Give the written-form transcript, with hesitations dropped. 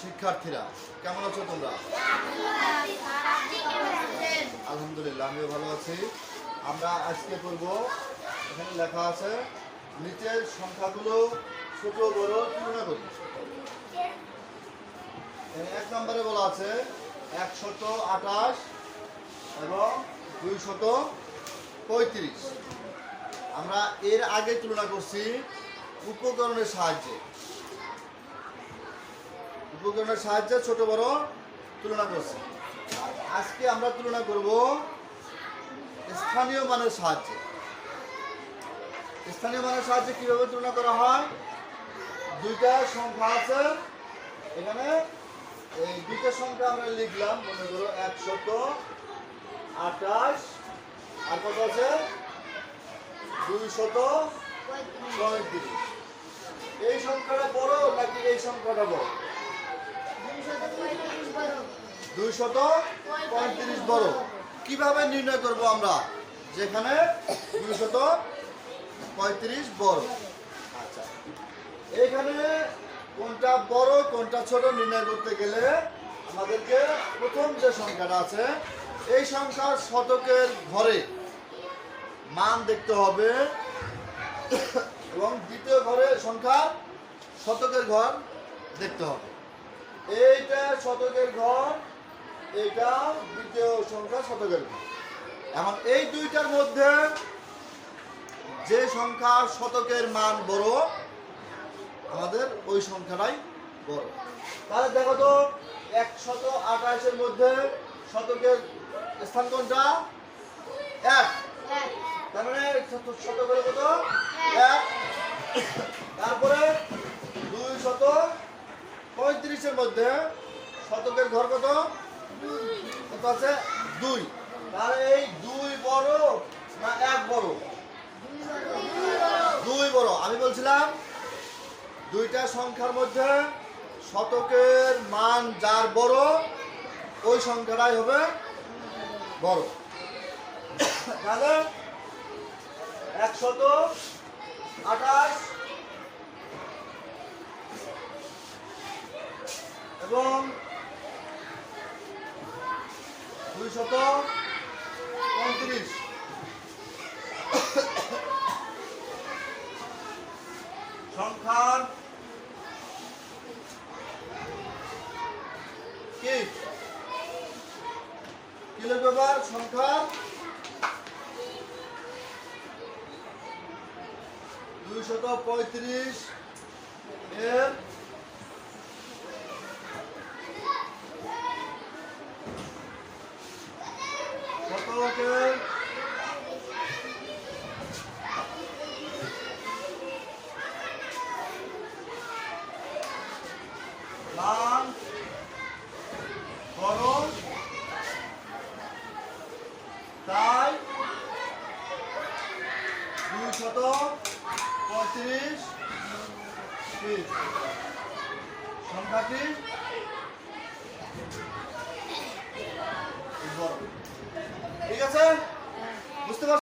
শিক্ষার্থীরা, কেমন আছো তোমরা? আলহামদুলিল্লাহ, আমিও ভালো আছি। আমরা আজকে করব, এখানে লেখা আছে নিচের সংখ্যাগুলো ছোট বড় তুলনা করব। এক নম্বরে বলা আছে 128 এবং 235। আমরা এর আগে তুলনা করছি উপকরণের সাহায্যে। উপকরণের সাহায্যে ছোট বড় তুলনা করছি। আজকে আমরা তুলনা করব স্থানীয় মানের সাহায্যে। স্থানীয় মানের সাহায্যে কিভাবে তুলনা করা হয়? দুইটা সংখ্যা আছে, এখানে এই দুইটা সংখ্যা আমরা লিখলাম, মনে করো 128 আর কত আছে 235। এই সংখ্যাটা বড় নাকি এই সংখ্যাটা বড়? 235 বড়। কিভাবে নির্ণয় করব আমরা যেখানে 235 বড়? আচ্ছা, এইখানে কোনটা বড় কোনটা ছোট নির্ণয় করতে গেলে আমাদেরকে প্রথম যে সংখ্যাটা আছে এই সংখ্যার শতকের ঘরে মান দেখতে হবে এবং দ্বিতীয় ঘরে সংখ্যার শতকের ঘর দেখতে হবে। এইটা শতকের ঘর, এইটা দ্বিতীয় সংখ্যা শতকের ঘর। এখন এই দুইটার মধ্যে যে সংখ্যা শতকের মান বড় আমাদের ওই সংখ্যাটাই বড়। তাহলে দেখো তো 128 মধ্যে শতকের স্থান কোনটা? 1। তার মানে শতকের কত? 1। তারপরে 235 মধ্যে শতকের ঘর কত? কত আছে? 2। তাহলে এই 2 বড় না 1 বড়? 2 বড়। আমি বলছিলাম দুইটা সংখ্যার মধ্যে শতকের মান যার বড় ওই সংখ্যাটাই হবে বড়। তাহলে 128 এবং 235 সংখ্যার কি লিখবে? সংখ্যা 235 এর শতকের মান বড়, তাই 235 সংখ্যাটি বড়। ঠিক আছে, বুঝতে পারছো?